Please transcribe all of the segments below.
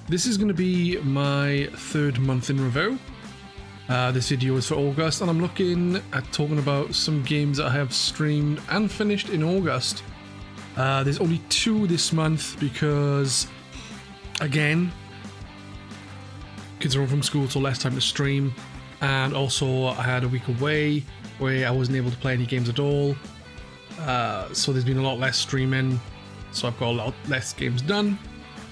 This is going to be my third month in review. This video is for August, and I'm looking at talking about some games that I have streamed and finished in August. There's only 2 this month because, again, kids are home from school, so less time to stream. And also, I had a week away where I wasn't able to play any games at all. So there's been a lot less streaming, so I've got a lot less games done.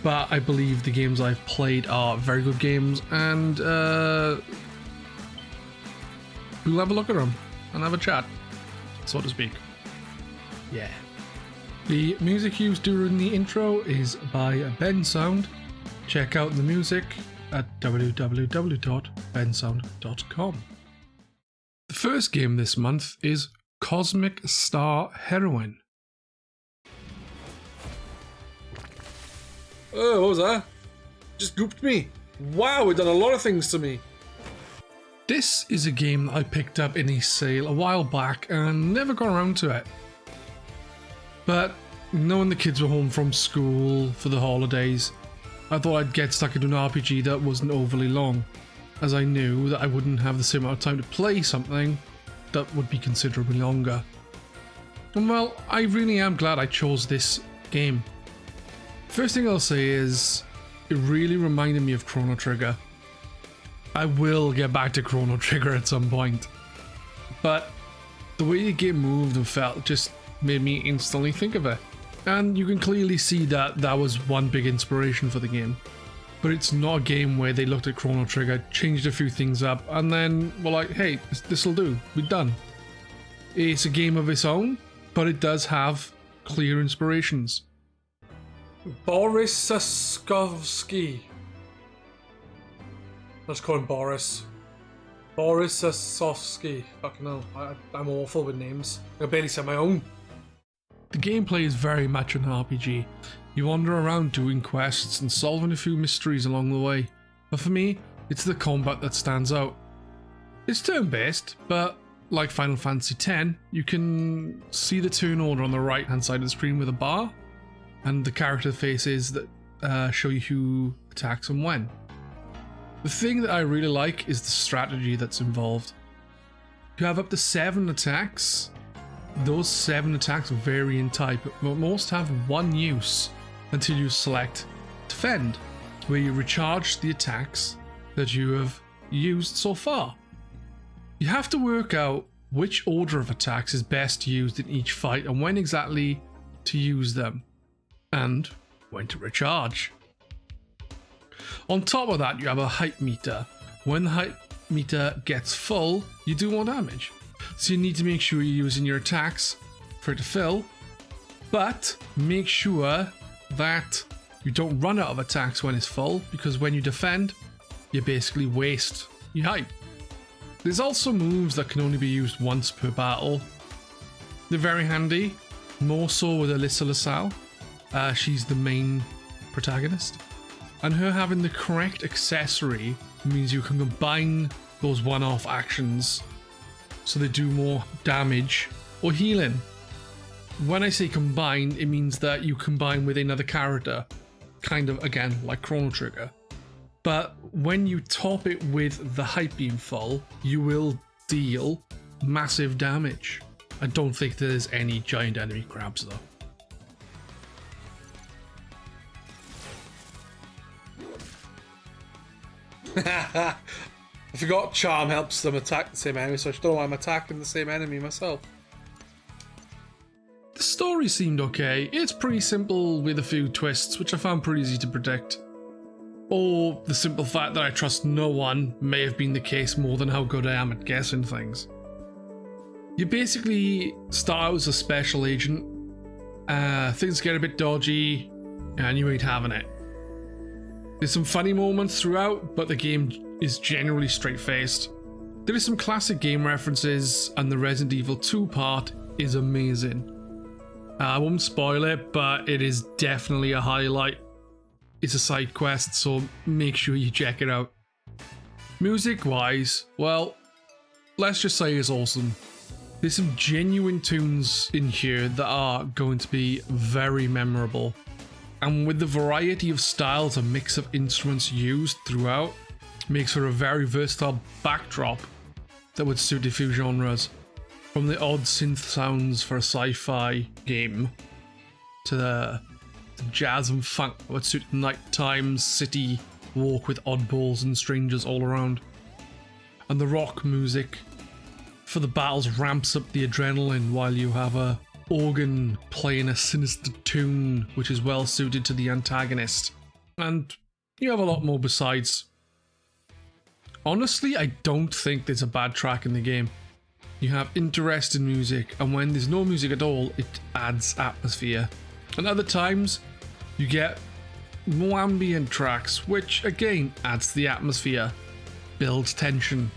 But I believe the games I've played are very good games, and we'll have a look at them and have a chat, so to speak. Yeah. The music used during the intro is by Pedz. Check out the music at www.pedsound.com. The first game this month is Cosmic Star Heroine. Oh, what was that? Just gooped me. Wow, it done a lot of things to me. This is a game that I picked up in a sale a while back and never got around to it. But knowing the kids were home from school for the holidays, I thought I'd get stuck into an RPG that wasn't overly long, as I knew that I wouldn't have the same amount of time to play something that would be considerably longer. And well, I really am glad I chose this game. First thing I'll say is, it really reminded me of Chrono Trigger. I will get back to Chrono Trigger at some point, but the way the game moved and felt just made me instantly think of it. And you can clearly see that that was one big inspiration for the game. But it's not a game where they looked at Chrono Trigger, changed a few things up, and then were like, hey, this'll do, we're done. It's a game of its own, but it does have clear inspirations. Boris Saskovsky. Let's call him Boris. Boris Saskovsky. Fucking hell, I'm awful with names. I barely said my own. The gameplay is very much an RPG. You wander around doing quests and solving a few mysteries along the way. But for me, it's the combat that stands out. It's turn-based, but like Final Fantasy X, you can see the turn order on the right hand side of the screen with a bar, and the character faces that show you who attacks and when. The thing that I really like is the strategy that's involved. You have up to 7 attacks. Those 7 attacks vary in type, but most have one use until you select Defend, where you recharge the attacks that you have used so far. You have to work out which order of attacks is best used in each fight and when exactly to use them, and when to recharge. On top of that, you have a hype meter. When the hype meter gets full, you do more damage. So you need to make sure you're using your attacks for it to fill, but make sure that you don't run out of attacks when it's full, because when you defend, you basically waste your hype. There's also moves that can only be used once per battle. They're very handy, more so with Alyssa LaSalle. She's the main protagonist, and her having the correct accessory means you can combine those one-off actions so they do more damage or healing. When I say combine, it means that you combine with another character, kind of again like Chrono Trigger. But when you top it with the hype being full, you will deal massive damage. I don't think there's any giant enemy crabs though. I forgot charm helps them attack the same enemy, so I don't know why I'm attacking the same enemy myself. The story seemed okay. It's pretty simple with a few twists, which I found pretty easy to predict. Or the simple fact that I trust no one may have been the case more than how good I am at guessing things. You basically start out as a special agent, things get a bit dodgy, and you ain't having it. There's some funny moments throughout, but the game is generally straight-faced. There is some classic game references, and the Resident Evil 2 part is amazing. I won't spoil it, but it is definitely a highlight. It's a side quest, so make sure you check it out. Music-wise, well, let's just say it's awesome. There's some genuine tunes in here that are going to be very memorable. And with the variety of styles and mix of instruments used throughout, makes for a very versatile backdrop that would suit a few genres. From the odd synth sounds for a sci-fi game, to the jazz and funk that would suit nighttime city walk with oddballs and strangers all around. And the rock music for the battles ramps up the adrenaline while you have a organ playing a sinister tune which is well suited to the antagonist. And you have a lot more besides. Honestly, I don't think there's a bad track in the game. You have interesting music, and when there's no music at all, it adds atmosphere. And other times, you get more ambient tracks, which again adds to the atmosphere, builds tension.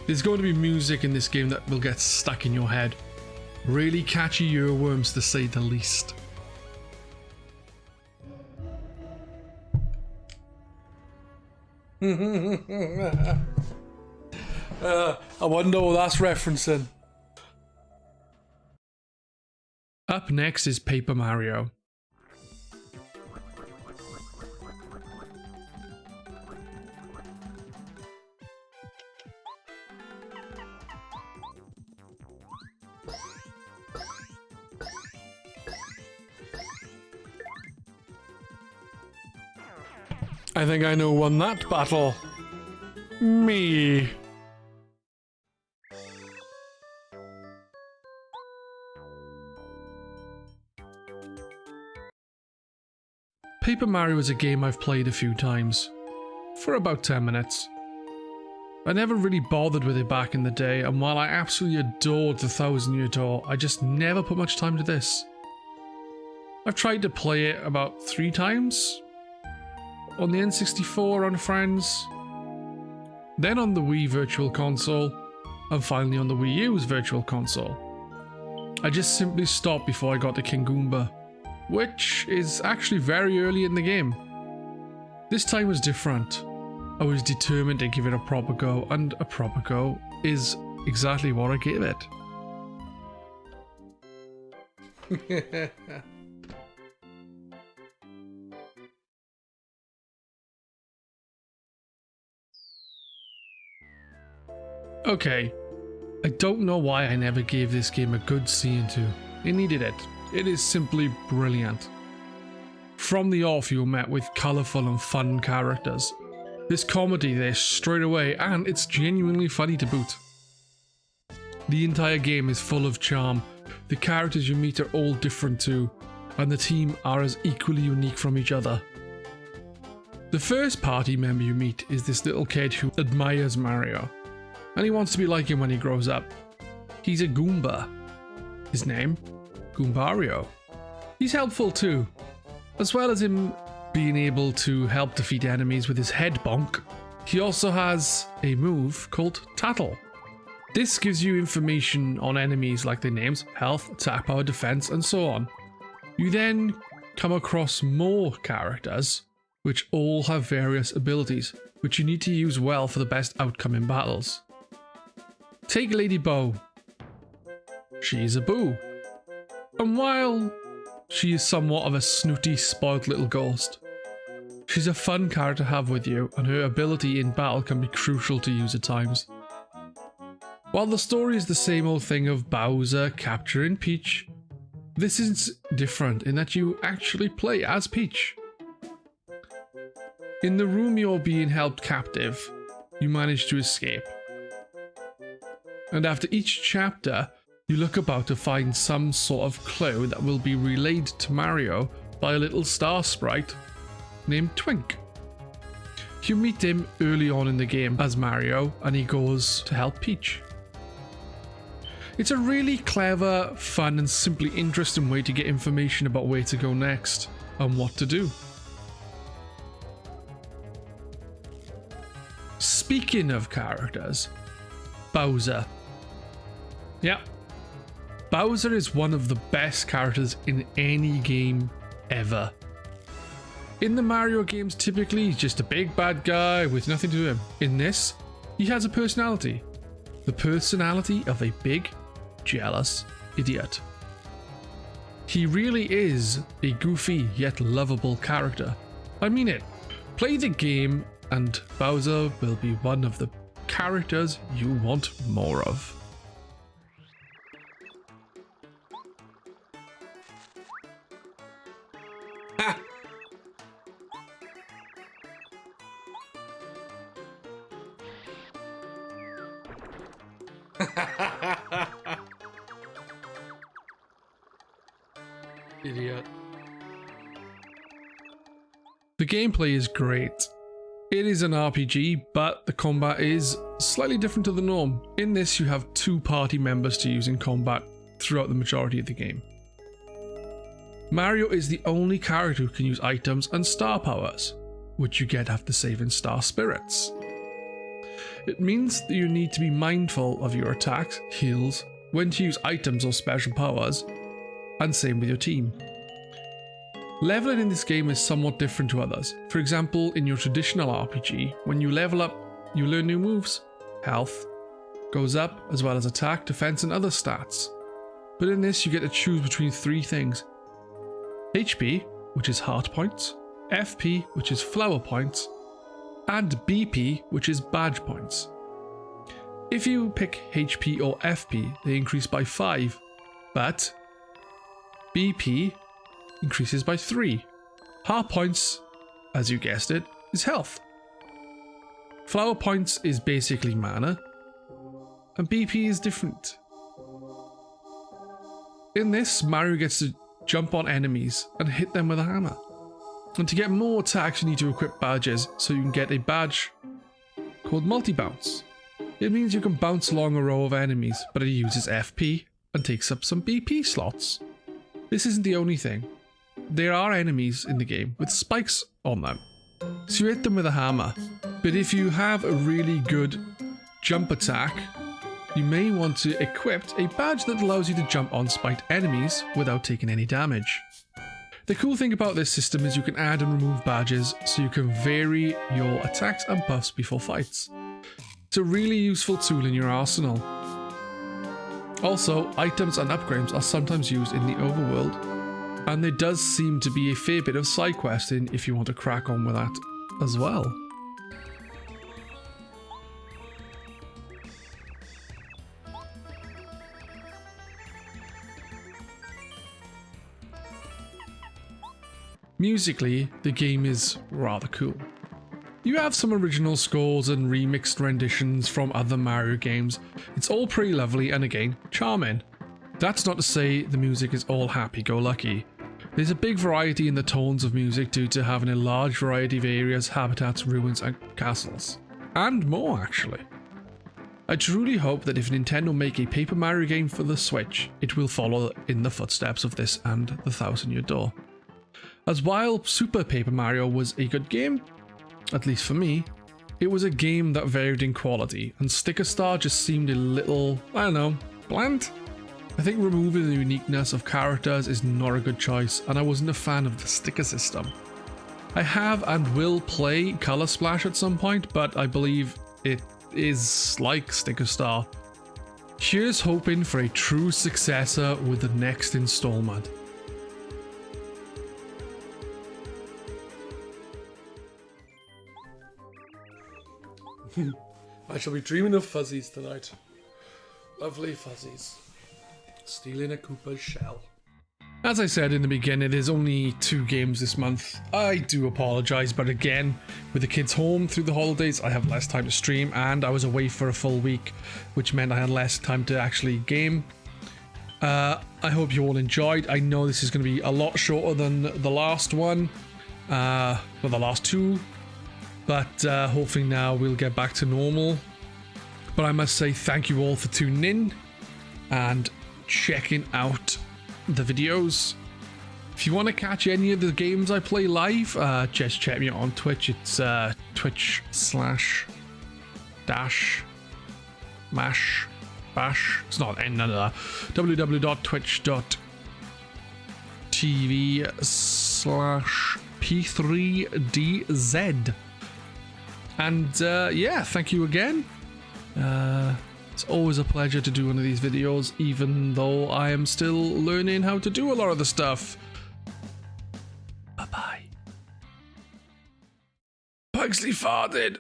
There's going to be music in this game that will get stuck in your head. Really catchy earworms to say the least. I wonder what that's referencing. Up next is Paper Mario. I think I know who won that battle. Me. Paper Mario is a game I've played a few times, for about 10 minutes. I never really bothered with it back in the day, and while I absolutely adored the Thousand Year Door, I just never put much time to this. I've tried to play it about 3 times, on the N64 on friends, then on the Wii Virtual Console, and finally on the Wii U's Virtual Console. I just simply stopped before I got to King Goomba, which is actually very early in the game. This time was different. I was determined to give it a proper go, and a proper go is exactly what I gave it. Okay, I don't know why I never gave this game a good C/2. It needed it. It is simply brilliant. From the off, you're met with colourful and fun characters. There's comedy there straight away, and it's genuinely funny to boot. The entire game is full of charm. The characters you meet are all different too, and the team are as equally unique from each other. The first party member you meet is this little kid who admires Mario, and he wants to be like him when he grows up. He's a Goomba. His name? Goombario. He's helpful too. As well as him being able to help defeat enemies with his head bonk, he also has a move called Tattle. This gives you information on enemies like their names, health, attack power, defense, and so on. You then come across more characters, which all have various abilities, which you need to use well for the best outcome in battles. Take Lady Bow. She's a boo. And while she is somewhat of a snooty, spoiled little ghost, she's a fun character to have with you, and her ability in battle can be crucial to use at times. While the story is the same old thing of Bowser capturing Peach, this is different in that you actually play as Peach. In the room you're being held captive, you manage to escape. And after each chapter, you look about to find some sort of clue that will be relayed to Mario by a little star sprite named Twink. You meet him early on in the game as Mario, and he goes to help Peach. It's a really clever, fun, and simply interesting way to get information about where to go next and what to do. Speaking of characters, Bowser. Yeah, Bowser is one of the best characters in any game ever. In the Mario games, typically he's just a big bad guy with nothing to him. In this, he has a personality. The personality of a big, jealous idiot. He really is a goofy yet lovable character. I mean it. Play the game and Bowser will be one of the characters you want more of. Ha! Idiot. The gameplay is great. It is an RPG, but the combat is slightly different to the norm. In this, you have 2 party members to use in combat throughout the majority of the game. Mario is the only character who can use items and star powers, which you get after saving star spirits. It means that you need to be mindful of your attacks, heals, when to use items or special powers, and same with your team. Leveling in this game is somewhat different to others. For example, in your traditional RPG, when you level up, you learn new moves. Health goes up, as well as attack, defense, and other stats. But in this, you get to choose between 3 things. HP, which is heart points, FP, which is flower points, and BP, which is badge points. If you pick HP or FP, they increase by 5, but BP increases by 3. Heart points, as you guessed it, is health. Flower points is basically mana, and BP is different. In this, Mario gets to jump on enemies and hit them with a hammer. And to get more attacks, you need to equip badges, so you can get a badge called multi-bounce. It means you can bounce along a row of enemies, but it uses FP and takes up some BP slots. This isn't the only thing. There are enemies in the game with spikes on them, so you hit them with a hammer. But if you have a really good jump attack, you may want to equip a badge that allows you to jump on spiked enemies without taking any damage. The cool thing about this system is you can add and remove badges so you can vary your attacks and buffs before fights. It's a really useful tool in your arsenal. Also, items and upgrades are sometimes used in the overworld, and there does seem to be a fair bit of side questing if you want to crack on with that as well. Musically, the game is rather cool. You have some original scores and remixed renditions from other Mario games. It's all pretty lovely and again, charming. That's not to say the music is all happy-go-lucky. There's a big variety in the tones of music due to having a large variety of areas, habitats, ruins and castles. And more actually. I truly hope that if Nintendo make a Paper Mario game for the Switch, it will follow in the footsteps of this and the Thousand Year Door. As while Super Paper Mario was a good game, at least for me, it was a game that varied in quality, and Sticker Star just seemed a little, I don't know, bland? I think removing the uniqueness of characters is not a good choice, and I wasn't a fan of the sticker system. I have and will play Color Splash at some point, but I believe it is like Sticker Star. Here's hoping for a true successor with the next installment. I shall be dreaming of fuzzies tonight. Lovely fuzzies. Stealing a Koopa's shell. As I said in the beginning, there's only 2 games this month. I do apologise, but again, with the kids home through the holidays, I have less time to stream, and I was away for a full week, which meant I had less time to actually game. I hope you all enjoyed. I know this is going to be a lot shorter than the last one, or the last 2. But hopefully now we'll get back to normal. But I must say thank you all for tuning in and checking out the videos. If you want to catch any of the games I play live, just check me out on Twitch. It's twitch/dash/mash/bash. It's not none of that. www.twitch.tv/P3DZ. And yeah, thank you again. It's always a pleasure to do one of these videos, even though I am still learning how to do a lot of the stuff. Bye-bye. Pugsley farted.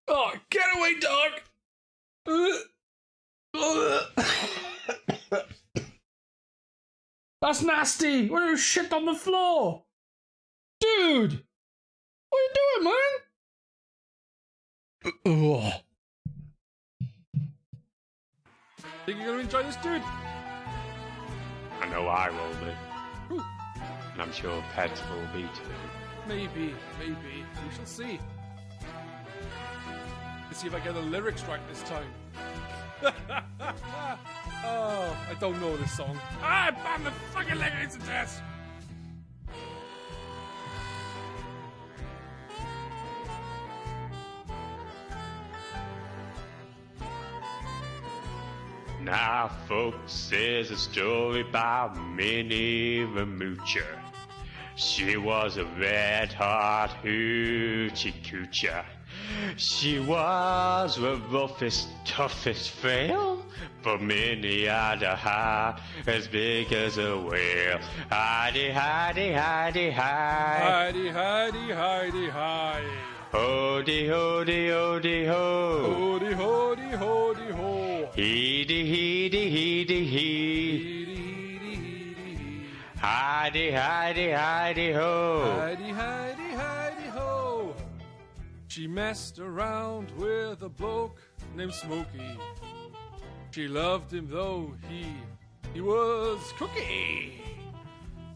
Oh, get away, dog! That's nasty! What are you shit on the floor? Dude! What are you doing, man? Oh. Think you're gonna enjoy this, dude? I know I will be. Ooh. And I'm sure Pedz will be too. Maybe. We shall see. Let's see if I get the lyrics right this time. Oh, I don't know this song. I banned the fucking lyrics to death! Now, folks, there's a story about Minnie the Moocher. She was a red-hot hoochie coocher. She was the roughest, toughest frail, but Minnie had a heart as big as a whale. Hidey, hidey, hidey, hi. Hidey, hidey, hidey, hi. Hody, hody, hody, ho. Hody, hody, hody, ho. Heedy, heedy, heedy, he. Hidey, hidey, hidey, ho. Hidey, hidey, hidey, ho. She messed around with a bloke named Smokey. She loved him though he was cookie.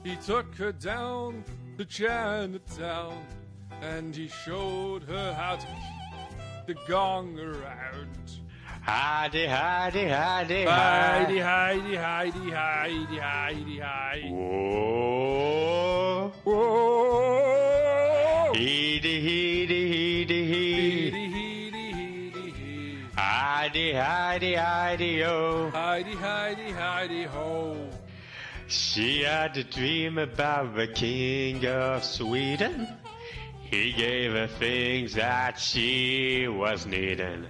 He took her down to Chinatown and he showed her how to keep the gong around. Hidey, hidey, hidey, Hidey, hidey, hidey, hidey, hidey, hidey. Whoa. Whoa. Heedy, heedy, heedy, he. Heedy, heedy, heedy, he. Hidey, hidey, hidey, ho. Hidey, hidey, hidey, ho. She had a dream about the king of Sweden. He gave her things that she was needing.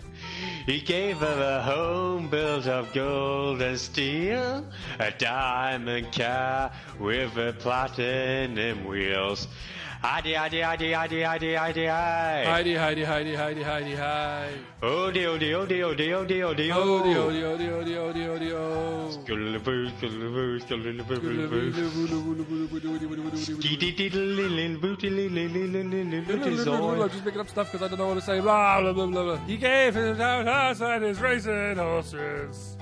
He gave her a home built of gold and steel, a diamond car with a platinum wheels. Hidey, hidey, hidey, hidey, hidey, hidey, hi. Hidey, hidey, hidey, hidey, hidey, hi. Odi, odi, odi, odi, odi, odi, Odi, odi, odi, odi, odi, odi, o. Scullaboo, scullaboo, scullaboo, I'm just making up stuff because I don't know what to say. Blah, blah, blah, blah, blah. He gave his house and his racing horses.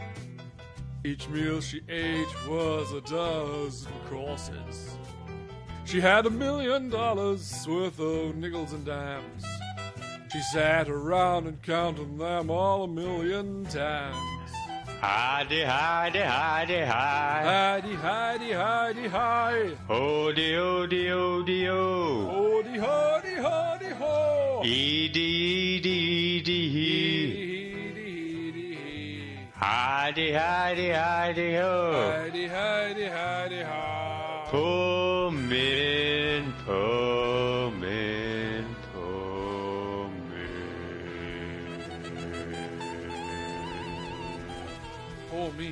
Each meal she ate was a dozen courses. She had $1 million worth of nickels and dimes. She sat around and counted them all 1,000,000 times. Hidey, hidey, hidey, hi. Hidey, hidey, hidey, hi. Odi, odi, odi, o. Hody, hody, hody, ho. Eedy, eedy, eedy, he. Hidey, hidey, hidey, ho. Hidey, hidey, hidey, ha. Poor Min, poor Min, poor Min. Poor me.